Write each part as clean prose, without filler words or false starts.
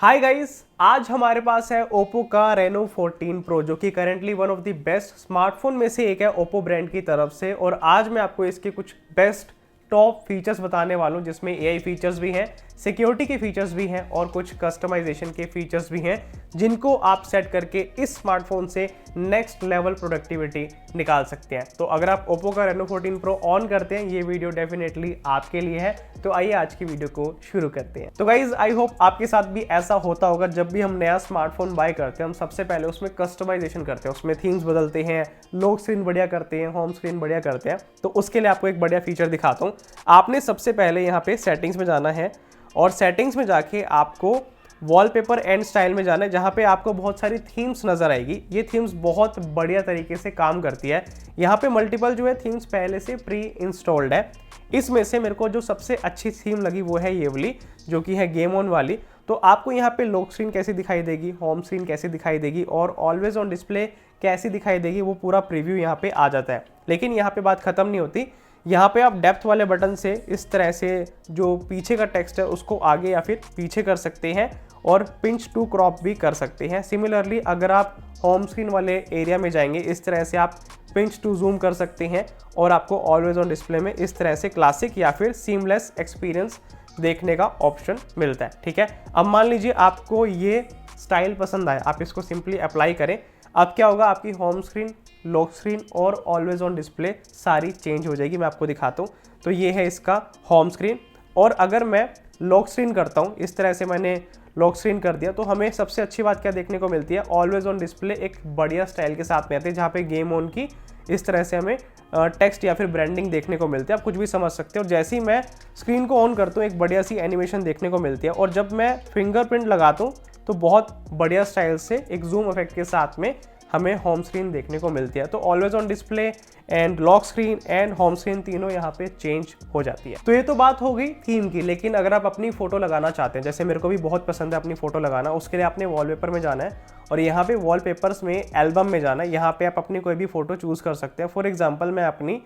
Hi guys, आज हमारे पास है ओप्पो का Reno 14 Pro जो कि currently one of the best smartphone में से एक है ओप्पो ब्रांड की तरफ से। और आज मैं आपको इसके कुछ बेस्ट टॉप फीचर्स बताने वाला हूं जिसमें AI फीचर्स भी हैं, सिक्योरिटी के फीचर्स भी हैं और कुछ कस्टमाइजेशन के फीचर्स भी हैं जिनको आप सेट करके इस स्मार्टफोन से नेक्स्ट लेवल प्रोडक्टिविटी निकाल सकते हैं। तो अगर आप ओप्पो का Reno 14 Pro ऑन करते हैं, ये वीडियो डेफिनेटली आपके लिए है। तो आइए आज की वीडियो को शुरू करते हैं। तो गाइज, आई होप आपके साथ भी ऐसा होता होगा, जब भी हम नया स्मार्टफोन बाय करते हैं हम सबसे पहले उसमें कस्टमाइजेशन करते हैं, उसमें थीम्स बदलते हैं, लॉक स्क्रीन बढ़िया करते हैं, होम स्क्रीन बढ़िया करते हैं। तो उसके लिए आपको एक बढ़िया फीचर दिखाता हूँ। आपने सबसे पहले यहाँ पे सेटिंग्स में जाना है और सेटिंग्स में जाके आपको वॉलपेपर एंड स्टाइल में जाना है, जहाँ पे आपको बहुत सारी थीम्स नजर आएगी। ये थीम्स बहुत बढ़िया तरीके से काम करती है। यहाँ पे मल्टीपल जो है थीम्स पहले से प्री इंस्टॉल्ड है। इसमें से मेरे को जो सबसे अच्छी थीम लगी वो है ये वाली, जो कि है गेम ऑन वाली। तो आपको यहाँ पे लॉक स्क्रीन कैसी दिखाई देगी, होम स्क्रीन कैसी दिखाई देगी और ऑलवेज ऑन डिस्प्ले कैसी दिखाई देगी, वो पूरा प्रीव्यू यहाँ पे आ जाता है। लेकिन यहाँ पे बात खत्म नहीं होती। यहाँ पे आप डेप्थ वाले बटन से इस तरह से जो पीछे का टेक्स्ट है उसको आगे या फिर पीछे कर सकते हैं और पिंच टू क्रॉप भी कर सकते हैं। सिमिलरली अगर आप होम स्क्रीन वाले एरिया में जाएंगे, इस तरह से आप पिंच टू जूम कर सकते हैं और आपको ऑलवेज ऑन डिस्प्ले में इस तरह से क्लासिक या फिर सीमलेस एक्सपीरियंस देखने का ऑप्शन मिलता है। ठीक है, अब मान लीजिए आपको ये स्टाइल पसंद आए, आप इसको सिंपली अप्लाई करें। अब क्या होगा, आपकी होम स्क्रीन, लॉक स्क्रीन और ऑलवेज ऑन डिस्प्ले सारी चेंज हो जाएगी। मैं आपको दिखाता हूँ। तो ये है इसका होम स्क्रीन और अगर मैं लॉक स्क्रीन करता हूँ, इस तरह से मैंने लॉक स्क्रीन कर दिया, तो हमें सबसे अच्छी बात क्या देखने को मिलती है, ऑलवेज ऑन डिस्प्ले एक बढ़िया स्टाइल के साथ में आती है, जहाँ पे गेम ऑन की इस तरह से हमें टेक्स्ट या फिर ब्रांडिंग देखने को मिलती है। आप कुछ भी समझ सकते हो। और जैसे ही मैं स्क्रीन को ऑन करता हूँ, एक बढ़िया सी एनिमेशन देखने को मिलती है। और जब मैं फिंगरप्रिंट लगाता हूँ तो बहुत बढ़िया स्टाइल से एक जूम इफेक्ट के साथ में हमें होम स्क्रीन देखने को मिलती है। तो always on display and lock screen and home screen तीनों यहाँ पे चेंज हो जाती है। तो ये तो बात हो गई थीम की। लेकिन अगर आप अपनी फोटो लगाना चाहते हैं, जैसे मेरे को भी बहुत पसंद है अपनी फोटो लगाना, उसके लिए आपने वॉलपेपर में जाना है और यहाँ पे वॉलपेपर्स में एल्बम में जाना है। यहाँ पे आप अपनी कोई भी फोटो चूज कर सकते हैं। फॉर एग्जाम्पल मैं अपनी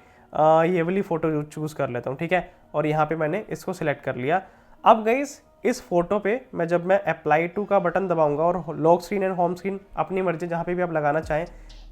ये वाली फोटो चूज कर लेता हूँ। ठीक है, और यहाँ पे मैंने इसको सिलेक्ट कर लिया। अब गाइस, इस फोटो पे जब मैं अप्लाई टू का बटन दबाऊंगा और lock screen and home screen अपनी मर्जी जहाँ पे भी आप लगाना चाहें,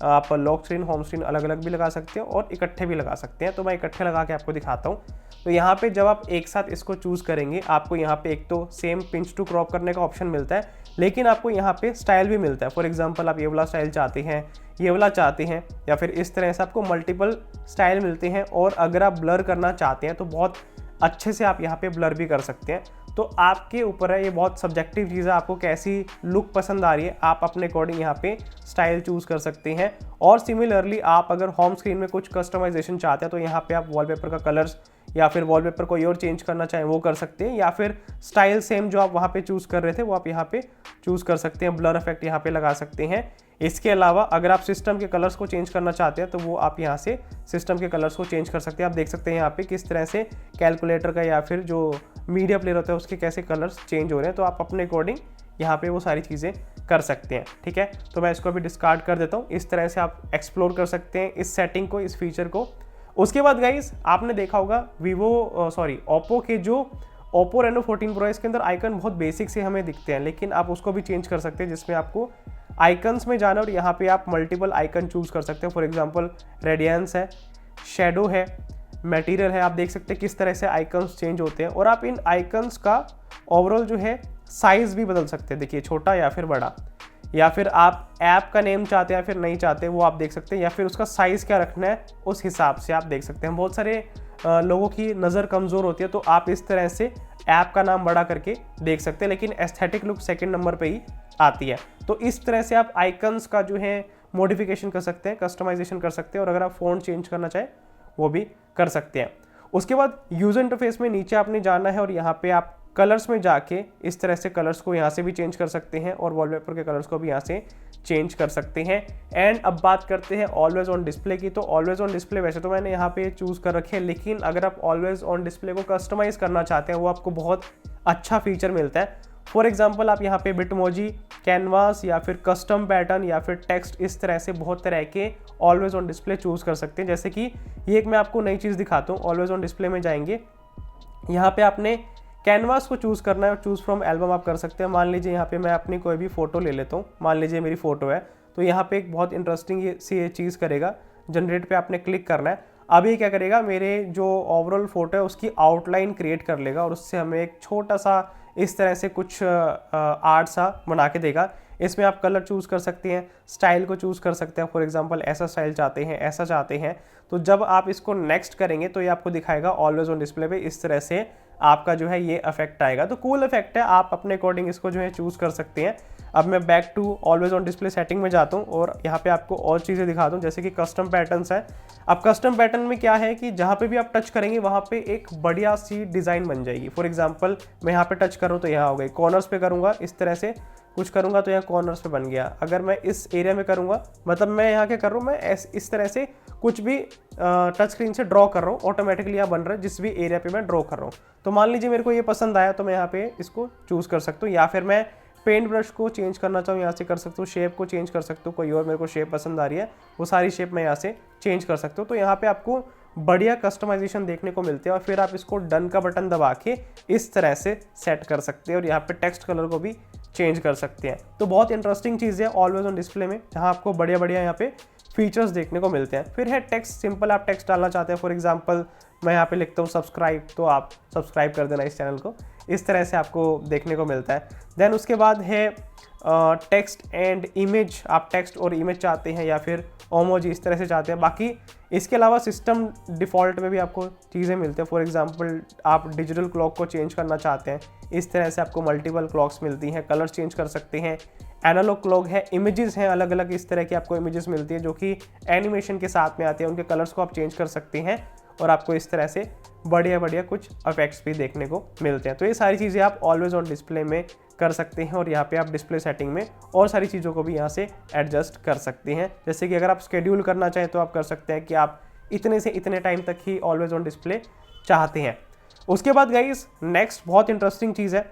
आप लॉक स्क्रीन होम स्क्रीन अलग अलग भी लगा सकते हो और इकट्ठे भी लगा सकते हैं। तो मैं इकट्ठे लगा के आपको दिखाता हूँ। तो यहाँ पे जब आप एक साथ इसको चूज़ करेंगे, आपको यहाँ पे एक तो सेम पिंच टू क्रॉप करने का ऑप्शन मिलता है, लेकिन आपको यहाँ पे स्टाइल भी मिलता है। फॉर एग्जाम्पल आप ये वाला स्टाइल चाहते हैं, ये वाला चाहते हैं, या फिर इस तरह से आपको मल्टीपल स्टाइल मिलते हैं। और अगर आप ब्लर करना चाहते हैं तो बहुत अच्छे से आप यहाँ पे ब्लर भी कर सकते हैं। तो आपके ऊपर है, ये बहुत सब्जेक्टिव चीज़ है, आपको कैसी लुक पसंद आ रही है, आप अपने अकॉर्डिंग यहाँ पे स्टाइल चूज़ कर सकते हैं। और सिमिलरली आप अगर होम स्क्रीन में कुछ कस्टमाइजेशन चाहते हैं तो यहाँ पे आप वॉलपेपर का कलर्स या फिर वॉलपेपर कोई और चेंज करना चाहें वो कर सकते हैं, या फिर स्टाइल सेम जो आप वहाँ पे चूज़ कर रहे थे वो आप यहाँ पे चूज़ कर सकते हैं। ब्लर इफेक्ट यहाँ पे लगा सकते हैं। इसके अलावा अगर आप सिस्टम के कलर्स को चेंज करना चाहते हैं तो वो आप यहाँ से सिस्टम के कलर्स को चेंज कर सकते हैं। आप देख सकते हैं यहाँ पे किस तरह से कैलकुलेटर का या फिर जो मीडिया प्लेयर होता है उसके कैसे कलर्स चेंज हो रहे हैं। तो आप अपने अकॉर्डिंग यहाँ पे वो सारी चीज़ें कर सकते हैं। ठीक है, तो मैं इसको अभी डिस्कार्ड कर देता हूँ। इस तरह से आप एक्सप्लोर कर सकते हैं इस सेटिंग को, इस फीचर को। उसके बाद गाइस, आपने देखा होगा ओप्पो के जो ओप्पो Reno 14 Pro, इसके अंदर आइकन बहुत बेसिक से हमें दिखते हैं, लेकिन आप उसको भी चेंज कर सकते हैं, जिसमें आपको आइकन्स में जाना और यहाँ पे आप मल्टीपल आइकन चूज कर सकते हैं। फॉर एग्जांपल रेडियंस है, शेडो है, मटेरियल है। आप देख सकते हैं किस तरह से आइकन्स चेंज होते हैं और आप इन आइकन्स का ओवरऑल जो है साइज भी बदल सकते हैं। देखिए, छोटा या फिर बड़ा, या फिर आप ऐप का नेम चाहते हैं या फिर नहीं चाहते वो आप देख सकते हैं, या फिर उसका साइज़ क्या रखना है उस हिसाब से आप देख सकते हैं। बहुत सारे लोगों की नज़र कमज़ोर होती है तो आप इस तरह से ऐप का नाम बड़ा करके देख सकते हैं, लेकिन एस्थेटिक लुक सेकंड नंबर पे ही आती है। तो इस तरह से आप आइकन्स का जो है मॉडिफिकेशन कर सकते हैं, कस्टमाइजेशन कर सकते हैं, और अगर आप फ़ॉन्ट चेंज करना चाहें वो भी कर सकते हैं। उसके बाद यूज़र इंटरफेस में नीचे आपने जाना है और यहाँ पे आप कलर्स में जाके इस तरह से कलर्स को यहाँ से भी चेंज कर सकते हैं और वॉलपेपर के कलर्स को भी यहाँ से चेंज कर सकते हैं। एंड अब बात करते हैं ऑलवेज ऑन डिस्प्ले की। तो ऑलवेज ऑन डिस्प्ले वैसे तो मैंने यहाँ पे चूज़ कर रखे हैं, लेकिन अगर आप ऑलवेज ऑन डिस्प्ले को कस्टमाइज़ करना चाहते हैं वो आपको बहुत अच्छा फीचर मिलता है। फॉर एग्जाम्पल आप यहाँ पे बिटमोजी, कैनवास या फिर कस्टम पैटर्न या फिर टेक्स्ट, इस तरह से बहुत तरह के ऑलवेज ऑन डिस्प्ले चूज़ कर सकते हैं। जैसे कि ये एक मैं आपको नई चीज़ दिखाता हूँ। ऑलवेज ऑन डिस्प्ले में जाएंगे, यहाँ पे आपने कैनवास को चूज़ करना है, चूज़ फ्रॉम एल्बम आप कर सकते हैं। मान लीजिए यहाँ पे मैं अपनी कोई भी फ़ोटो ले लेता हूँ, मान लीजिए मेरी फ़ोटो है, तो यहाँ पे एक बहुत इंटरेस्टिंग ये चीज़ करेगा, जनरेट पे आपने क्लिक करना है। अब ये क्या करेगा, मेरे जो ओवरऑल फ़ोटो है उसकी आउटलाइन क्रिएट कर लेगा और उससे हमें एक छोटा सा इस तरह से कुछ आर्ट सा बना के देगा। इसमें आप कलर चूज़ कर सकते हैं, स्टाइल को चूज़ कर सकते हैं, फॉर एग्जांपल ऐसा स्टाइल चाहते हैं, ऐसा चाहते हैं। तो जब आप इसको नेक्स्ट करेंगे तो ये आपको दिखाएगा ऑलवेज ऑन डिस्प्ले पे, इस तरह से आपका जो है ये इफेक्ट आएगा। तो कूल इफेक्ट है, आप अपने अकॉर्डिंग इसको जो है चूज़ कर सकते हैं। अब मैं back to always on display setting में जाता हूँ और यहाँ पे आपको और चीज़ें दिखाता हूँ, जैसे कि कस्टम पैटर्न्स है। अब कस्टम पैटर्न में क्या है कि जहाँ पे भी आप टच करेंगे वहाँ पे एक बढ़िया सी डिज़ाइन बन जाएगी। फॉर एग्जांपल मैं यहाँ पे टच करूँ तो यहाँ हो गई, कॉर्नर्स पे करूँगा इस तरह से कुछ करूँगा तो यहाँ कॉर्नर्स पे बन गया। अगर मैं इस एरिया में करूँगा, मतलब मैं यहाँ क्या कर रहा हूँ, मैं इस तरह से कुछ भी टच स्क्रीन से ड्रॉ कर रहा हूँ, ऑटोमेटिकली यहाँ बन रहा है जिस भी एरिया पे मैं ड्रॉ कर रहा हूँ। तो मान लीजिए मेरे को ये पसंद आया तो मैं यहाँ पे इसको चूज़ कर सकता हूँ, या फिर मैं पेंट ब्रश को चेंज करना चाहूँ यहाँ से कर सकता हूँ, शेप को चेंज कर सकता हूँ, कोई और मेरे को शेप पसंद आ रही है वो सारी शेप मैं यहाँ से चेंज कर सकता हूँ। तो यहाँ पे आपको बढ़िया कस्टमाइजेशन देखने को मिलते हैं और फिर आप इसको डन का बटन दबा के इस तरह से सेट कर सकते हैं और यहाँ पे टेक्स्ट कलर को भी चेंज कर सकते हैं। तो बहुत इंटरेस्टिंग चीज़ है ऑलवेज ऑन डिस्प्ले में, जहाँ आपको बढ़िया बढ़िया यहाँ पे फीचर्स देखने को मिलते हैं। फिर है टेक्स्ट, सिंपल आप टेक्स्ट डालना चाहते हैं, फॉर एग्जांपल मैं यहाँ पे लिखता हूँ सब्सक्राइब, तो आप सब्सक्राइब कर देना इस चैनल को, इस तरह से आपको देखने को मिलता है। देन उसके बाद है टेक्स्ट एंड इमेज, आप टेक्स्ट और इमेज चाहते हैं या फिर ओमोजी इस तरह से चाहते हैं। बाकी इसके अलावा सिस्टम डिफ़ॉल्ट में भी आपको चीज़ें मिलती हैं। फॉर एग्जांपल आप डिजिटल क्लॉक को चेंज करना चाहते हैं, इस तरह से आपको मल्टीपल क्लॉक्स मिलती हैं, कलर्स चेंज कर सकते हैं। एनालॉग क्लॉक है, इमेजेस हैं अलग अलग इस तरह की आपको इमेजेस मिलती है जो कि एनिमेशन के साथ में आती है, उनके कलर्स को आप चेंज कर सकते हैं और आपको इस तरह से बढ़िया बढ़िया कुछ इफेक्ट्स भी देखने को मिलते हैं। तो ये सारी चीज़ें आप ऑलवेज ऑन डिस्प्ले में कर सकते हैं और यहाँ पे आप डिस्प्ले सेटिंग में और सारी चीज़ों को भी यहाँ से एडजस्ट कर सकते हैं। जैसे कि अगर आप शेड्यूल करना चाहें तो आप कर सकते हैं कि आप इतने से इतने टाइम तक ही ऑलवेज ऑन डिस्प्ले चाहते हैं। उसके बाद गाइस नेक्स्ट बहुत इंटरेस्टिंग चीज़ है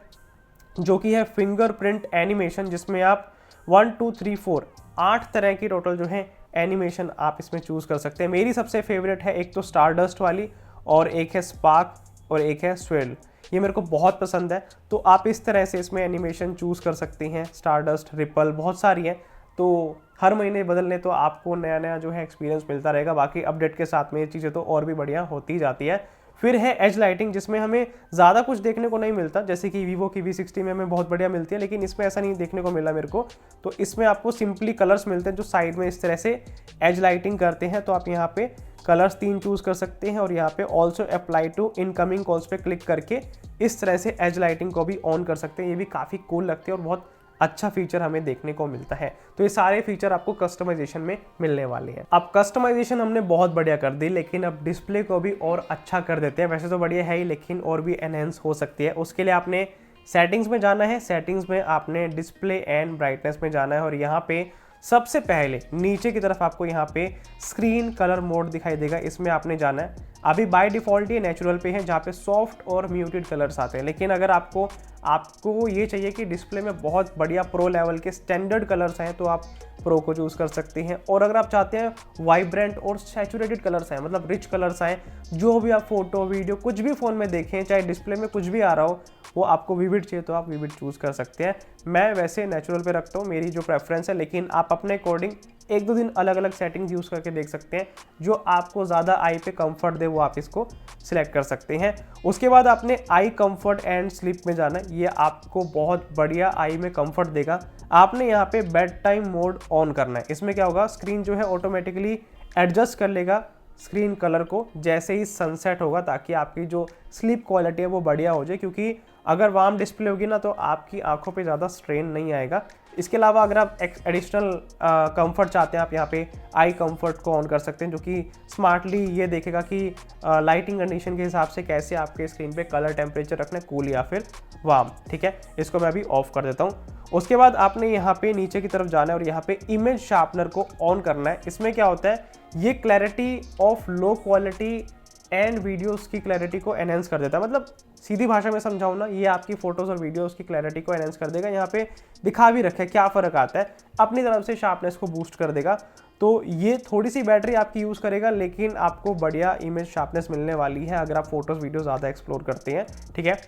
जो कि है फिंगरप्रिंट एनिमेशन, जिसमें आप 1 2 3 4 8 तरह की टोटल जो है एनिमेशन आप इसमें चूज़ कर सकते हैं। मेरी सबसे फेवरेट है एक तो स्टारडस्ट वाली और एक है स्पार्क और एक है स्वेल, ये मेरे को बहुत पसंद है। तो आप इस तरह से इसमें एनिमेशन चूज़ कर सकते हैं, स्टारडस्ट, रिपल, बहुत सारी हैं। तो हर महीने बदलने तो आपको नया नया जो है एक्सपीरियंस मिलता रहेगा। बाकी अपडेट के साथ में ये चीज़ें तो और भी बढ़िया होती जाती है। फिर है एज लाइटिंग, जिसमें हमें ज़्यादा कुछ देखने को नहीं मिलता, जैसे कि वीवो की V60 में हमें बहुत बढ़िया मिलती है, लेकिन इसमें ऐसा नहीं देखने को मिला मेरे को। तो इसमें आपको सिंपली कलर्स मिलते हैं जो साइड में इस तरह से एज लाइटिंग करते हैं। तो आप यहाँ पे कलर्स 3 चूज़ कर सकते हैं और यहाँ पे also apply to incoming calls पे क्लिक करके इस तरह से एज लाइटिंग को भी ऑन कर सकते हैं। ये भी काफ़ी कूल लगती है और बहुत अच्छा फीचर हमें देखने को मिलता है। तो ये सारे फीचर आपको कस्टमाइजेशन में मिलने वाले हैं। अब कस्टमाइजेशन हमने बहुत बढ़िया कर दी, लेकिन अब डिस्प्ले को भी और अच्छा कर देते हैं। वैसे तो बढ़िया है ही, लेकिन और भी एनहेंस हो सकती है। उसके लिए आपने सेटिंग्स में जाना है, सेटिंग्स में आपने डिस्प्ले एंड ब्राइटनेस में जाना है और यहाँ पे सबसे पहले नीचे की तरफ आपको यहाँ पे स्क्रीन कलर मोड दिखाई देगा, इसमें आपने जाना है। अभी बाय डिफ़ॉल्ट ये नेचुरल पे है जहाँ पे सॉफ्ट और म्यूटेड कलर्स आते हैं, लेकिन अगर आपको ये चाहिए कि डिस्प्ले में बहुत बढ़िया प्रो लेवल के स्टैंडर्ड कलर्स हैं तो आप प्रो को चूज़ कर सकते हैं। और अगर आप चाहते हैं वाइब्रेंट और सैचुरेटेड कलर्स हैं, मतलब रिच कलर्स आए, जो भी आप फोटो वीडियो कुछ भी फ़ोन में देखें, चाहे डिस्प्ले में कुछ भी आ रहा हो, वो आपको विविड चाहिए तो आप विविड चूज़ कर सकते हैं। मैं वैसे नेचुरल पे रखता हूँ, मेरी जो प्रेफरेंस है, लेकिन आप अपने अकॉर्डिंग 1-2 दिन अलग अलग सेटिंग्स यूज़ करके देख सकते हैं। जो आपको ज़्यादा आई पे कंफर्ट दे वो आप इसको सिलेक्ट कर सकते हैं। उसके बाद आपने आई कंफर्ट एंड स्लीप में जाना है, ये आपको बहुत बढ़िया आई में कंफर्ट देगा। आपने यहाँ पे बेड टाइम मोड ऑन करना है। इसमें क्या होगा, स्क्रीन जो है ऑटोमेटिकली एडजस्ट कर लेगा स्क्रीन कलर को जैसे ही सनसेट होगा, ताकि आपकी जो स्लीप क्वालिटी है वो बढ़िया हो जाए, क्योंकि अगर वार्म डिस्प्ले होगी ना तो आपकी आंखों पे ज़्यादा स्ट्रेन नहीं आएगा। इसके अलावा अगर आप एडिशनल कंफर्ट चाहते हैं, आप यहाँ पे आई कंफर्ट को ऑन कर सकते हैं, जो कि स्मार्टली ये देखेगा कि लाइटिंग कंडीशन के हिसाब से कैसे आपके स्क्रीन पे कलर टेम्परेचर रखना है, कूल या फिर वार्म। ठीक है, इसको मैं अभी ऑफ कर देता हूँ। उसके बाद आपने यहाँ पे नीचे की तरफ जाना है और यहाँ पे इमेज शार्पनर को ऑन करना है। इसमें क्या होता है, ये clarity of low quality and videos की क्लैरिटी को एनहेंस कर देता है। मतलब सीधी भाषा में समझाऊँ ना, ये आपकी फोटोज़ और वीडियोस की क्लैरिटी को एनहेंस कर देगा। यहाँ पे दिखा भी रखा है क्या फ़र्क आता है, अपनी तरफ से शार्पनेस को बूस्ट कर देगा। तो ये थोड़ी सी बैटरी आपकी यूज़ करेगा, लेकिन आपको बढ़िया इमेज शार्पनेस मिलने वाली है अगर आप फोटोज़ वीडियो ज़्यादा एक्सप्लोर करते हैं। ठीक है,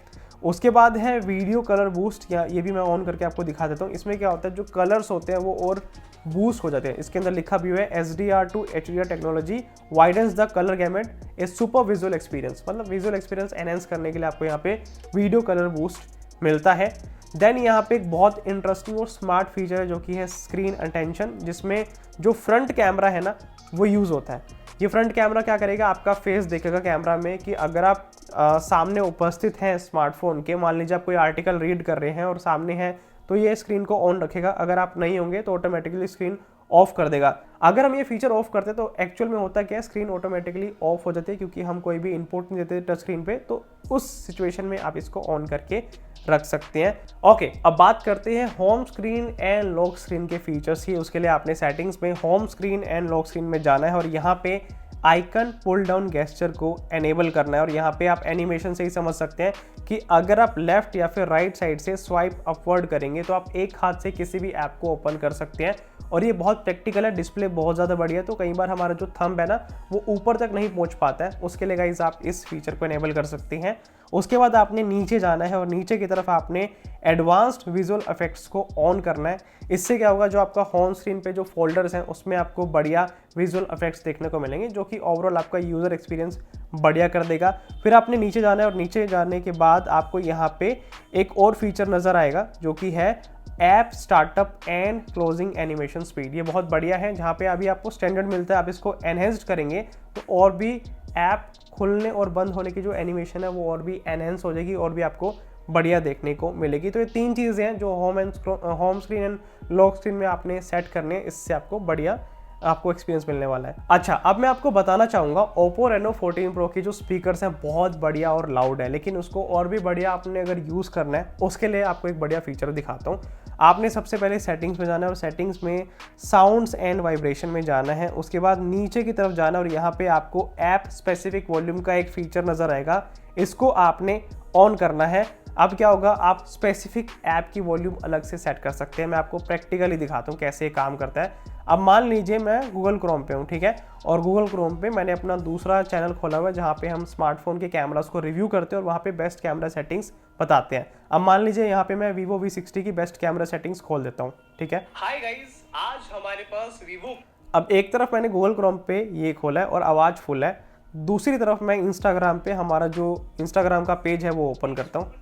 उसके बाद है वीडियो कलर बूस्ट, या ये भी मैं ऑन करके आपको दिखा देता हूँ। इसमें क्या होता है, जो कलर्स होते हैं वो और बूस्ट हो जाते हैं। इसके अंदर लिखा भी हुआ है HDR to HDR technology widens the colour gamut a super visual experience, मतलब विजुअल एक्सपीरियंस एनहेंस करने के लिए आपको यहाँ पे वीडियो कलर बूस्ट मिलता है। देन यहाँ पे एक बहुत इंटरेस्टिंग और स्मार्ट फीचर है जो कि है स्क्रीन अटेंशन, जिसमें जो फ्रंट कैमरा है ना वो यूज़ होता है। ये फ्रंट कैमरा क्या करेगा, आपका फेस देखेगा कैमरा में कि अगर आप सामने उपस्थित हैं स्मार्टफोन के, मान लीजिए आप कोई आर्टिकल रीड कर रहे हैं और सामने हैं, तो ये स्क्रीन को ऑन रखेगा। अगर आप नहीं होंगे तो ऑटोमेटिकली स्क्रीन ऑफ कर देगा। अगर हम ये फीचर ऑफ करते तो एक्चुअल में होता क्या है, स्क्रीन ऑटोमेटिकली ऑफ हो जाती है, क्योंकि हम कोई भी इनपुट नहीं देते टच स्क्रीन पे। तो उस सिचुएशन में आप इसको ऑन करके रख सकते हैं। ओके, अब बात करते हैं home screen and lock screen के फीचर्स की। उसके लिए आपने सेटिंग्स में home screen and lock screen में जाना है और यहाँ पे आइकन पुल डाउन गेस्चर को एनेबल करना है। और यहाँ पे आप एनिमेशन से ही समझ सकते हैं कि अगर आप लेफ्ट या फिर राइट साइड से स्वाइप अपवर्ड करेंगे तो आप एक हाथ से किसी भी ऐप को ओपन कर सकते हैं। और ये बहुत प्रैक्टिकल है, डिस्प्ले बहुत ज़्यादा बढ़िया है, तो कई बार हमारा जो थंब है ना वो ऊपर तक नहीं पहुँच पाता है, उसके लिए गाइस आप इस फीचर को एनेबल कर सकते हैं। उसके बाद आपने नीचे जाना है और नीचे की तरफ आपने एडवांस्ड विजुअल इफेक्ट्स को ऑन करना है। इससे क्या होगा, जो आपका होम स्क्रीन पे जो फोल्डर्स हैं उसमें आपको बढ़िया विजुअल इफेक्ट्स देखने को मिलेंगे, जो कि ओवरऑल आपका यूज़र एक्सपीरियंस बढ़िया कर देगा। फिर आपने नीचे जाना है और नीचे जाने के बाद आपको यहाँ पे एक और फीचर नज़र आएगा जो कि है app startup and closing animation speed. ये बहुत बढ़िया है, जहाँ पे अभी आपको स्टैंडर्ड मिलता है, आप इसको एनहेंस्ड करेंगे तो और भी ऐप खुलने और बंद होने की जो एनिमेशन है वो और भी एनहेंस हो जाएगी और भी आपको बढ़िया देखने को मिलेगी। तो ये तीन चीज़ें हैं जो home screen and lock screen में आपने सेट करने हैं, इससे आपको बढ़िया आपको एक्सपीरियंस मिलने वाला है। अच्छा, अब मैं आपको बताना चाहूँगा Oppo Reno 14 Pro की जो स्पीकर्स हैं बहुत बढ़िया और लाउड है, लेकिन उसको और भी बढ़िया आपने अगर यूज़ करना है उसके लिए आपको एक बढ़िया फीचर दिखाता हूँ। आपने सबसे पहले सेटिंग्स में जाना है और सेटिंग्स में साउंड्स एंड वाइब्रेशन में जाना है। उसके बाद नीचे की तरफ जाना और यहाँ पे आपको ऐप स्पेसिफिक वॉल्यूम का एक फीचर नज़र आएगा, इसको आपने ऑन करना है। अब क्या होगा, आप स्पेसिफिक ऐप की वॉल्यूम अलग से सेट कर सकते हैं। मैं आपको प्रैक्टिकली दिखाता हूँ कैसे ये काम करता है। अब मान लीजिए मैं गूगल क्रोम पे हूँ, ठीक है, और गूगल क्रोम पे मैंने अपना दूसरा चैनल खोला हुआ है जहाँ पे हम स्मार्टफोन के कैमरास को रिव्यू करते हैं और वहाँ पे बेस्ट कैमरा सेटिंग्स बताते हैं। अब मान लीजिए यहाँ पे मैं Vivo V60 की बेस्ट कैमरा सेटिंग्स खोल देता हूँ, ठीक है। हाय गाइस, आज हमारे पास Vivo। अब एक तरफ मैंने गूगल क्रोम पे ये खोला है और आवाज़ फुल है, दूसरी तरफ मैं इंस्टाग्राम पे हमारा जो इंस्टाग्राम का पेज है वो ओपन करता हूँ,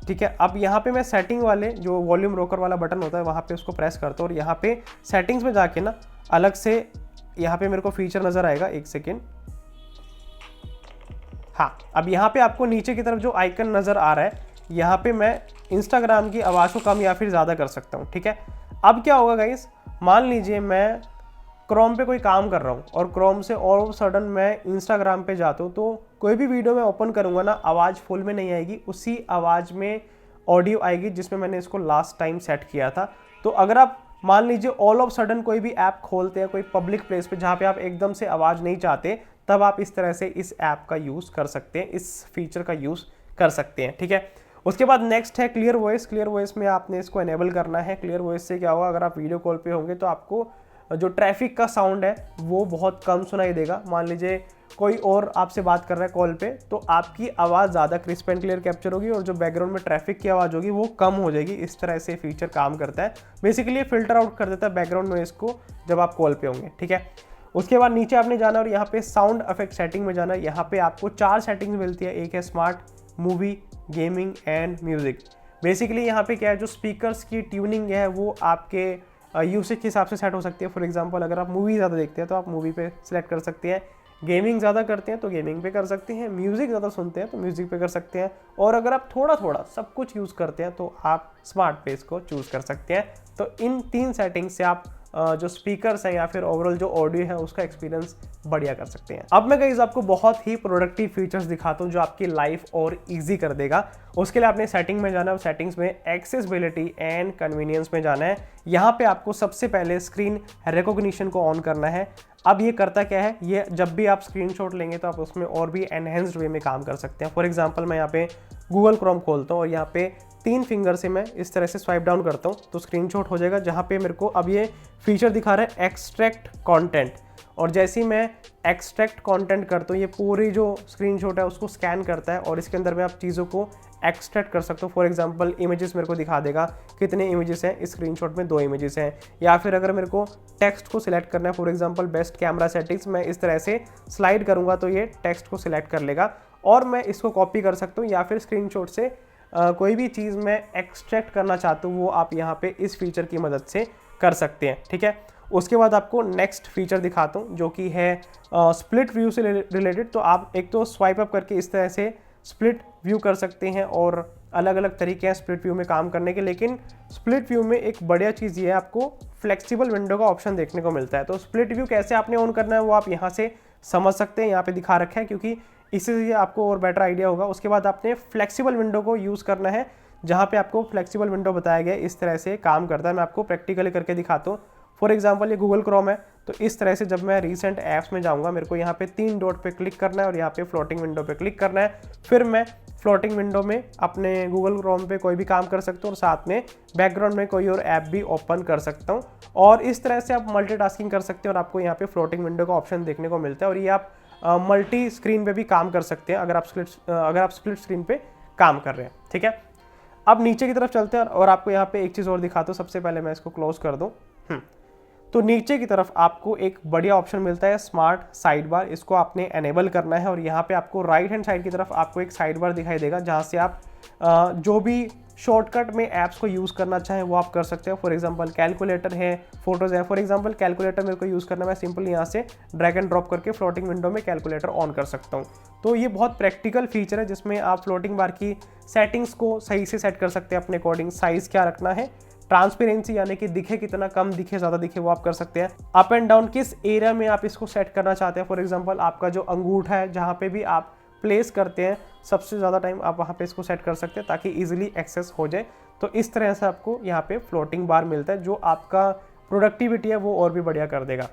ठीक है। अब यहाँ पे मैं सेटिंग वाले जो वॉल्यूम रोकर वाला बटन होता है वहाँ पे उसको प्रेस करता हूँ और यहाँ पे सेटिंग्स में जाके ना अलग से यहाँ पे मेरे को फीचर नज़र आएगा, एक सेकेंड। हाँ, अब यहाँ पे आपको नीचे की तरफ जो आइकन नज़र आ रहा है, यहाँ पे मैं इंस्टाग्राम की आवाज़ को कम या फिर ज़्यादा कर सकता हूँ, ठीक है। अब क्या होगा गाइस, मान लीजिए मैं क्रोम पे कोई काम कर रहा हूँ और क्रोम से ऑल ऑफ सडन मैं इंस्टाग्राम पे जाता हूँ, तो कोई भी वीडियो मैं ओपन करूँगा ना आवाज़ फुल में नहीं आएगी, उसी आवाज़ में ऑडियो आएगी जिसमें मैंने इसको लास्ट टाइम सेट किया था। तो अगर आप मान लीजिए ऑल ऑफ सडन कोई भी ऐप खोलते हैं कोई पब्लिक प्लेस पे जहाँ पे आप एकदम से आवाज़ नहीं चाहते, तब आप इस तरह से इस ऐप का यूज़ कर सकते हैं, इस फीचर का यूज़ कर सकते हैं, ठीक है। उसके बाद नेक्स्ट है क्लियर वॉइस। क्लियर वॉइस में आपने इसको एनेबल करना है। क्लियर वॉइस से क्या होगा, अगर आप वीडियो कॉल पे होंगे तो आपको जो ट्रैफिक का साउंड है वो बहुत कम सुनाई देगा। मान लीजिए कोई और आपसे बात कर रहा है कॉल पे, तो आपकी आवाज़ ज़्यादा क्रिस्प एंड क्लियर कैप्चर होगी और जो बैकग्राउंड में ट्रैफिक की आवाज़ होगी वो कम हो जाएगी। इस तरह से फीचर काम करता है। बेसिकली फिल्टर आउट कर देता है बैकग्राउंड नॉइस को जब आप कॉल पे होंगे, ठीक है। उसके बाद नीचे आपने जाना और यहाँ पे साउंड इफेक्ट सेटिंग में जाना। यहाँ पे आपको 4 सेटिंग्स मिलती है, एक है smart, movie, gaming and music. Basically यहाँ पे क्या है, जो स्पीकर्स की ट्यूनिंग है वो आपके यूसेज के हिसाब से सेट हो सकती है। फॉर एग्जांपल अगर आप मूवी ज़्यादा देखते हैं तो आप मूवी पे सिलेक्ट कर सकते हैं, गेमिंग ज़्यादा करते हैं तो गेमिंग पे कर सकते हैं, म्यूज़िक ज़्यादा सुनते हैं तो म्यूज़िक पे कर सकते हैं, और अगर आप थोड़ा थोड़ा सब कुछ यूज़ करते हैं तो आप स्मार्ट पे इसको चूज़ कर सकते हैं। तो इन 3 सेटिंग से आप जो स्पीकर्स हैं या फिर ओवरऑल जो ऑडियो है उसका एक्सपीरियंस बढ़िया कर सकते हैं। अब मैं गाइस आपको बहुत ही प्रोडक्टिव फीचर्स दिखाता हूँ जो आपकी लाइफ और इजी कर देगा। उसके लिए आपने सेटिंग में जाना है, सेटिंग्स में एक्सेसिबिलिटी एंड कन्वीनियंस में जाना है। यहाँ पे आपको सबसे पहले स्क्रीन रिकॉग्निशन को ऑन करना है। अब ये करता क्या है, ये जब भी आप स्क्रीनशॉट लेंगे तो आप उसमें और भी एनहेंस्ड वे में काम कर सकते हैं। फॉर एग्जांपल मैं यहाँ पे गूगल क्रोम खोलता हूँ और यहाँ पे 3 फिंगर से मैं इस तरह से स्वाइप डाउन करता हूँ तो स्क्रीनशॉट हो जाएगा, जहाँ पे मेरे को अब ये फीचर दिखा रहा है एक्सट्रैक्ट कंटेंट। और जैसे ही मैं एक्सट्रैक्ट कंटेंट करता हूँ ये पूरी जो स्क्रीनशॉट है उसको स्कैन करता है और इसके अंदर मैं आप चीज़ों को एक्सट्रैक्ट कर सकता हूँ। फॉर एग्जांपल इमेजेस मेरे को दिखा देगा कितने इमेजेस हैं, इस स्क्रीनशॉट में 2 इमेजेस हैं। या फिर अगर मेरे को टेक्स्ट को सिलेक्ट करना है, for example best camera settings, मैं इस तरह से स्लाइड करूँगा तो ये टेक्स्ट को सिलेक्ट कर लेगा और मैं इसको कॉपी कर सकता हूँ। या फिर स्क्रीनशॉट से कोई भी चीज़ मैं एक्सट्रैक्ट करना चाहता हूँ वो आप यहाँ पे इस फीचर की मदद से कर सकते हैं, ठीक है। उसके बाद आपको नेक्स्ट फीचर दिखाता हूँ जो कि है स्प्लिट व्यू से रिलेटेड। तो आप एक तो स्वाइप अप करके इस तरह से स्प्लिट व्यू कर सकते हैं और अलग अलग तरीके हैं स्प्लिट व्यू में काम करने के। लेकिन स्प्लिट व्यू में एक बढ़िया चीज़ ये है, आपको फ्लेक्सिबल विंडो का ऑप्शन देखने को मिलता है। तो स्प्लिट व्यू कैसे आपने ऑन करना है वो आप यहाँ से समझ सकते हैं, यहाँ पे दिखा रखा है, क्योंकि इससे आपको और बेटर आइडिया होगा। उसके बाद आपने फ्लेक्सिबल विंडो को यूज़ करना है, जहाँ पे आपको फ्लेक्सिबल विंडो बताया गया है इस तरह से काम करता है। मैं आपको प्रैक्टिकली करके दिखाता हूँ। फॉर एग्जांपल ये गूगल क्रोम है, तो इस तरह से जब मैं रीसेंट ऐप्स में जाऊँगा मेरे को यहाँ पे 3 डॉट पे क्लिक करना है और यहाँ पे फ्लोटिंग विंडो पे क्लिक करना है। फिर मैं फ्लोटिंग विंडो में अपने गूगल क्रोम पे कोई भी काम कर सकता हूँ और साथ में बैकग्राउंड में कोई और ऐप भी ओपन कर सकता हूँ। और इस तरह से आप मल्टीटास्किंग कर सकते हैं और आपको यहाँ पे फ्लोटिंग विंडो का ऑप्शन देखने को मिलता है। और ये आप मल्टी स्क्रीन पे भी काम कर सकते हैं अगर आप स्प्लिट स्क्रीन पे काम कर रहे हैं, ठीक है। अब नीचे की तरफ चलते हैं और आपको यहाँ पे एक चीज़ और दिखाता हूँ। सबसे पहले मैं इसको क्लोज कर दूँ। तो नीचे की तरफ आपको एक बढ़िया ऑप्शन मिलता है स्मार्ट साइड बार, इसको आपने एनेबल करना है और यहाँ पे आपको राइट हैंड साइड की तरफ आपको एक साइड बार दिखाई देगा जहाँ से आप जो भी शॉर्टकट में ऐप्स को यूज़ करना चाहें वो आप कर सकते हो। फॉर एग्जांपल कैलकुलेटर है, फोटोज़ है। फॉर एग्जांपल कैलकुलेटर मेरे को यूज़ करना, मैं सिंपल यहाँ से ड्रैग एंड ड्रॉप करके फ्लोटिंग विंडो में कैलकुलेटर ऑन कर सकता हूँ। तो ये बहुत प्रैक्टिकल फीचर है जिसमें आप फ्लोटिंग बार की सेटिंग्स को सही से सेट कर सकते हैं अपने अकॉर्डिंग। साइज़ क्या रखना है, ट्रांसपेरेंसी यानी कि दिखे कितना, कम दिखे ज़्यादा दिखे, वो आप कर सकते हैं। अप एंड डाउन किस एरिया में आप इसको सेट करना चाहते हैं। फॉर एग्जांपल आपका जो अंगूठा है जहाँ पे भी आप प्लेस करते हैं सबसे ज़्यादा टाइम आप वहाँ पे इसको सेट कर सकते हैं ताकि इजीली एक्सेस हो जाए। तो इस तरह से आपको यहाँ पे फ्लोटिंग बार मिलता है जो आपका प्रोडक्टिविटी है वो और भी बढ़िया कर देगा।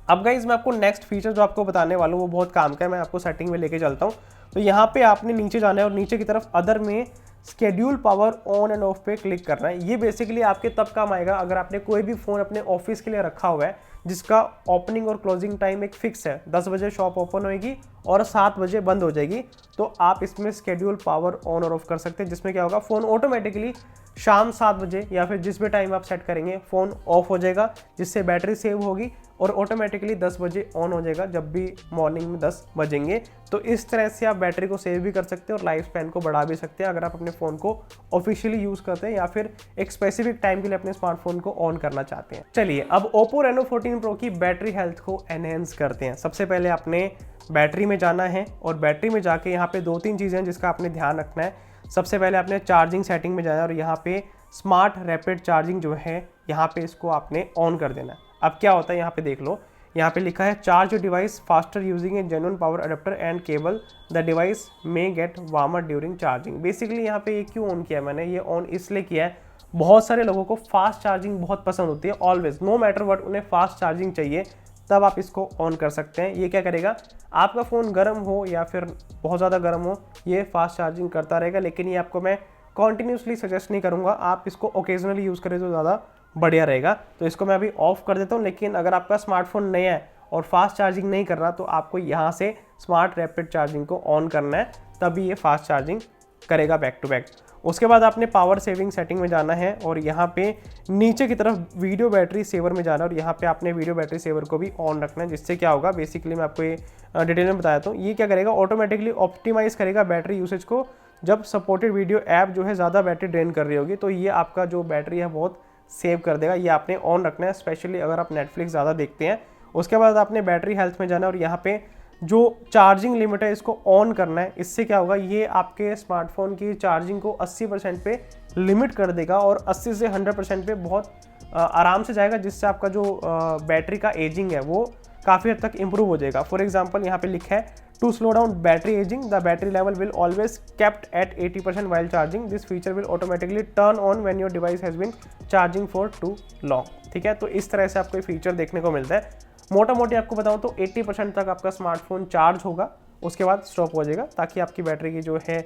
अब गाइस मैं आपको नेक्स्ट फीचर जो आपको बताने वाला हूँ वो बहुत काम का है, मैं आपको सेटिंग में लेके चलता हूँ। तो यहाँ पे आपने नीचे जाना है और नीचे की तरफ अदर में schedule power on end of पे क्लिक करना है। ये बेसिकली आपके तब काम आएगा अगर आपने कोई भी फ़ोन अपने ऑफिस के लिए रखा हुआ है जिसका ओपनिंग और क्लोजिंग टाइम एक फिक्स है। 10 बजे शॉप ओपन होएगी और 7 बजे बंद हो जाएगी। तो आप इसमें स्केड्यूल पावर ऑन और ऑफ कर सकते हैं, जिसमें क्या होगा फ़ोन ऑटोमेटिकली शाम 7 बजे या फिर जिस भी टाइम आप सेट करेंगे फ़ोन ऑफ हो जाएगा, जिससे बैटरी सेव होगी और ऑटोमेटिकली 10 बजे ऑन हो जाएगा जब भी मॉर्निंग में 10 बजेंगे। तो इस तरह से आप बैटरी को सेव भी कर सकते हैं और लाइफ स्पैन को बढ़ा भी सकते हैं अगर आप अपने फ़ोन को ऑफिशियली यूज़ करते हैं या फिर एक स्पेसिफिक टाइम के लिए अपने स्मार्टफोन को ऑन करना चाहते हैं। चलिए अब Oppo Reno 14 Pro की बैटरी हेल्थ को एनहेंस करते हैं। सबसे पहले आपने बैटरी में जाना है और बैटरी में जाके यहाँ पे 2-3 चीज़ें हैं जिसका आपने ध्यान रखना है। सबसे पहले आपने चार्जिंग सेटिंग में जाना है और यहाँ पे स्मार्ट रैपिड चार्जिंग जो है यहाँ पे इसको आपने ऑन कर देना है। अब क्या होता है यहाँ पे देख लो, यहाँ पे लिखा है charge your device faster using A genuine power adapter and cable, the device may gate warmer during charging. Basically यहाँ पे ये क्यों ऑन किया मैंने, ये ऑन इसलिए किया है, बहुत सारे लोगों को फास्ट चार्जिंग बहुत पसंद होती है, ऑलवेज नो मैटर व्हाट उन्हें फास्ट चार्जिंग चाहिए, तब आप इसको ऑन कर सकते हैं। ये क्या करेगा, आपका फ़ोन गर्म हो या फिर बहुत ज़्यादा गर्म हो ये फास्ट चार्जिंग करता रहेगा। लेकिन ये आपको मैं कॉन्टीन्यूसली सजेस्ट नहीं करूँगा, आप इसको ओकेजनली यूज़ करें तो ज़्यादा बढ़िया रहेगा। तो इसको मैं अभी ऑफ कर देता हूँ। लेकिन अगर आपका स्मार्टफोन नया है और फास्ट चार्जिंग नहीं कर रहा तो आपको यहाँ से स्मार्ट रैपिड चार्जिंग को ऑन करना है, तभी ये फास्ट चार्जिंग करेगा बैक टू बैक। उसके बाद आपने पावर सेविंग सेटिंग में जाना है और यहाँ पे नीचे की तरफ वीडियो बैटरी सेवर में जाना है और यहाँ पे आपने वीडियो बैटरी सेवर को भी ऑन रखना है, जिससे क्या होगा बेसिकली मैं आपको ये डिटेल में बताया हूँ। ये क्या करेगा, ऑटोमेटिकली ऑप्टिमाइज़ करेगा बैटरी यूसेज को। जब सपोर्टेड वीडियो ऐप जो है ज़्यादा बैटरी ड्रेन कर रही होगी तो ये आपका जो बैटरी है बहुत सेव कर देगा। ये आपने ऑन रखना है, स्पेशली अगर आप नेटफ्लिक्स ज़्यादा देखते हैं। उसके बाद आपने बैटरी हेल्थ में जाना है और यहाँ पे जो चार्जिंग लिमिट है इसको ऑन करना है। इससे क्या होगा, ये आपके स्मार्टफोन की चार्जिंग को 80% पे लिमिट कर देगा और 80 से 100% पे बहुत आराम से जाएगा, जिससे आपका जो बैटरी का एजिंग है वो काफ़ी हद तक इंप्रूव हो जाएगा। फॉर एग्जांपल यहाँ पे लिखा है to slow down battery aging the battery level will always kept at 80% while charging, this feature will automatically turn on when your device has been charging for too long. ठीक है, तो इस तरह से आपको फीचर देखने को मिलता है। मोटा मोटी आपको बताऊं तो 80% तक आपका स्मार्टफोन चार्ज होगा, उसके बाद स्टॉप हो जाएगा ताकि आपकी बैटरी की जो है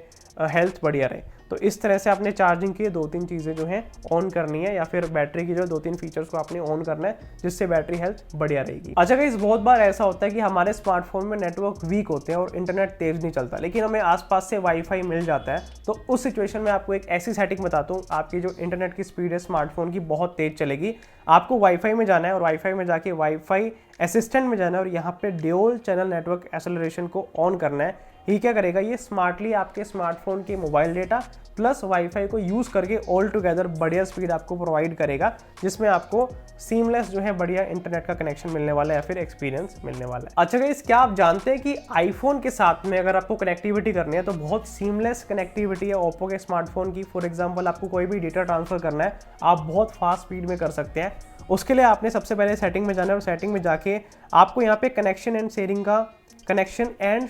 हेल्थ बढ़िया रहे। तो इस तरह से आपने चार्जिंग की 2-3 चीज़ें जो हैं ऑन करनी है, या फिर बैटरी की जो 2-3 फीचर्स को आपने ऑन करना है, जिससे बैटरी हेल्थ बढ़िया रहेगी। अच्छा गाइस, बहुत बार ऐसा होता है कि हमारे स्मार्टफोन में नेटवर्क वीक होते हैं और इंटरनेट तेज नहीं चलता, लेकिन हमें आसपास से वाईफाई मिल जाता है। तो उस सिचुएशन में आपको एक ऐसी सेटिंग बताता हूँ, आपकी जो इंटरनेट की स्पीड है स्मार्टफोन की बहुत तेज चलेगी। आपको वाईफाई में जाना है और वाईफाई में जाके वाईफाई असिस्टेंट में जाना है और यहाँ पे ड्यूल चैनल नेटवर्क एक्सेलरेशन को ऑन करना है। ये क्या करेगा, ये स्मार्टली आपके स्मार्टफोन के मोबाइल डेटा प्लस वाईफाई को यूज़ करके ऑल टुगेदर बढ़िया स्पीड आपको प्रोवाइड करेगा, जिसमें आपको सीमलेस जो है बढ़िया इंटरनेट का कनेक्शन मिलने वाला है या फिर एक्सपीरियंस मिलने वाला है। अच्छा गाइस, क्या आप जानते हैं कि आईफोन के साथ में अगर आपको कनेक्टिविटी करनी है तो बहुत सीमलेस कनेक्टिविटी है ओप्पो के स्मार्टफोन की। फॉर एग्जाम्पल, आपको कोई भी डेटा ट्रांसफर करना है, आप बहुत फास्ट स्पीड में कर सकते हैं। उसके लिए आपने सबसे पहले सेटिंग में जाना है और सेटिंग में जाके आपको यहाँ पे कनेक्शन एंड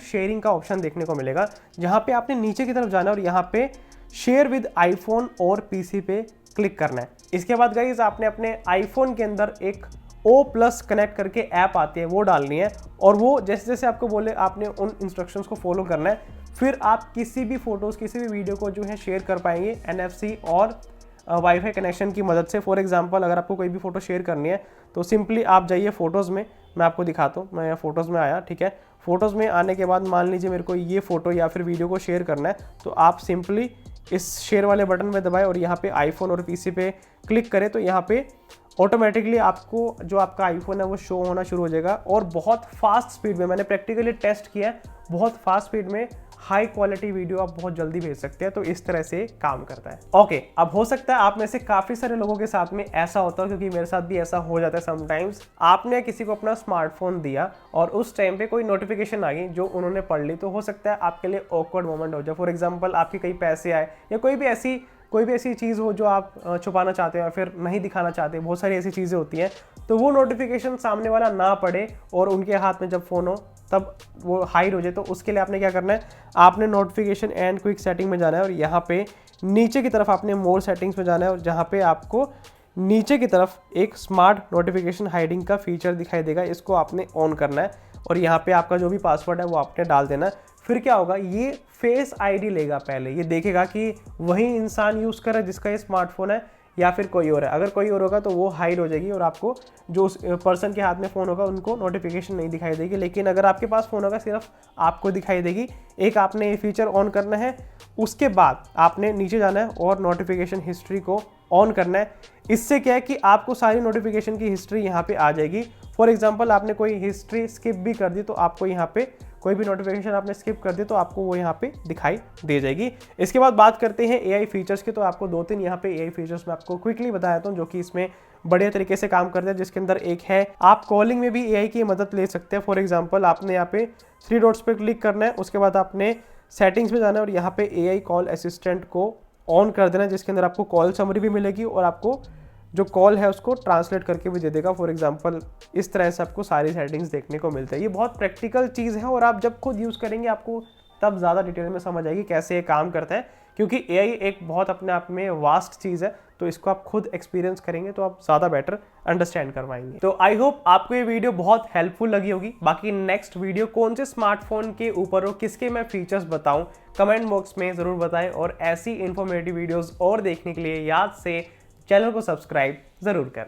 शेयरिंग का ऑप्शन देखने को मिलेगा, जहाँ पे आपने नीचे की तरफ जाना है और यहाँ पे शेयर विद आईफोन और पीसी पे क्लिक करना है। इसके बाद गाइस, आपने अपने आईफोन के अंदर एक O+ कनेक्ट करके ऐप आती है, वो डालनी है, और वो जैसे जैसे आपको बोले आपने उन इंस्ट्रक्शंस को फॉलो करना है। फिर आप किसी भी फोटोज़, किसी भी वीडियो को जो है शेयर कर पाएंगे NFC और वाईफाई कनेक्शन की मदद से। फॉर एग्जांपल, अगर आपको कोई भी फोटो शेयर करनी है तो सिंपली आप जाइए फोटोज़ में, मैं आपको दिखाता हूँ। मैं यहाँ फोटोज़ में आया, ठीक है। फोटोज़ में आने के बाद मान लीजिए मेरे को ये फोटो या फिर वीडियो को शेयर करना है, तो आप सिंपली इस शेयर वाले बटन में दबाएं और यहाँ पे आईफोन और पीसी पे क्लिक करें, तो यहाँ पे ऑटोमेटिकली आपको जो आपका आईफोन है वो शो होना शुरू हो जाएगा और बहुत फास्ट स्पीड में, मैंने प्रैक्टिकली टेस्ट किया है, बहुत फास्ट स्पीड में हाई क्वालिटी वीडियो आप बहुत जल्दी भेज सकते हैं। तो इस तरह से काम करता है। ओके, अब हो सकता है आप में से काफ़ी सारे लोगों के साथ में ऐसा होता है, क्योंकि मेरे साथ भी ऐसा हो जाता है समटाइम्स। आपने किसी को अपना स्मार्टफोन दिया और उस टाइम पे कोई नोटिफिकेशन आ गई जो उन्होंने पढ़ ली, तो हो सकता है आपके लिए ऑकवर्ड मोमेंट हो जाए। फॉर एग्जाम्पल, आपके कई पैसे आए या कोई भी ऐसी चीज़ हो जो आप छुपाना चाहते हो या फिर नहीं दिखाना चाहते, बहुत सारी ऐसी चीज़ें होती हैं, तो वो नोटिफिकेशन सामने वाला ना पढ़े और उनके हाथ में जब फ़ोन हो तब वो हाइड हो जाए। तो उसके लिए आपने क्या करना है, आपने नोटिफिकेशन एंड क्विक सेटिंग में जाना है और यहाँ पे नीचे की तरफ आपने मोर सेटिंग्स में जाना है और जहाँ पे आपको नीचे की तरफ एक स्मार्ट नोटिफिकेशन हाइडिंग का फीचर दिखाई देगा, इसको आपने ऑन करना है और यहाँ पे आपका जो भी पासवर्ड है वो आपने डाल देना है। फिर क्या होगा, ये फेस आईडी लेगा, पहले ये देखेगा कि वही इंसान यूज़ कर रहा है जिसका ये स्मार्टफोन है या फिर कोई और है। अगर कोई और होगा तो वो हाइड हो जाएगी और आपको जो उस पर्सन के हाथ में फ़ोन होगा उनको नोटिफिकेशन नहीं दिखाई देगी। लेकिन अगर आपके पास फ़ोन होगा सिर्फ आपको दिखाई देगी। एक आपने ये फीचर ऑन करना है, उसके बाद आपने नीचे जाना है और नोटिफिकेशन हिस्ट्री को ऑन करना है। इससे क्या है कि आपको सारी नोटिफिकेशन की हिस्ट्री यहाँ पे आ जाएगी। फॉर एग्जांपल, आपने कोई हिस्ट्री स्किप भी कर दी तो आपको यहाँ पे कोई भी नोटिफिकेशन आपने स्किप कर दी तो आपको वो यहाँ पे दिखाई दे जाएगी। इसके बाद बात करते हैं AI फीचर्स की। तो आपको 2-3 यहाँ पे AI फीचर्स मैं आपको क्विकली बता देता हूँ जो कि इसमें बढ़िया तरीके से काम करते हैं, जिसके अंदर एक है, आप कॉलिंग में भी AI की मदद ले सकते हैं। फॉर एग्जाम्पल, आपने यहाँ पे 3 डॉट्स पे क्लिक करना है, उसके बाद आपने सेटिंग्स में जाना है और यहाँ पे AI कॉल असिस्टेंट को ऑन कर देना है, जिसके अंदर आपको कॉल समरी भी मिलेगी और आपको जो कॉल है उसको ट्रांसलेट करके भी दे देगा। फॉर एग्जांपल, इस तरह से आपको सारी सेटिंग्स देखने को मिलता है। ये बहुत प्रैक्टिकल चीज़ है और आप जब खुद यूज़ करेंगे आपको तब ज़्यादा डिटेल में समझ आएगी कैसे ये काम करता है, क्योंकि AI एक बहुत अपने आप में वास्ट चीज़ है। तो इसको आप खुद एक्सपीरियंस करेंगे तो आप ज़्यादा बेटर अंडरस्टैंड कर पाएंगे। तो आई होप आपको ये वीडियो बहुत हेल्पफुल लगी होगी। बाकी नेक्स्ट वीडियो कौन से स्मार्टफोन के ऊपर हो, किसके मैं फीचर्स बताऊं, कमेंट बॉक्स में ज़रूर बताएं। और ऐसी इन्फॉर्मेटिव वीडियोज़ और देखने के लिए याद से चैनल को सब्सक्राइब ज़रूर कर लें।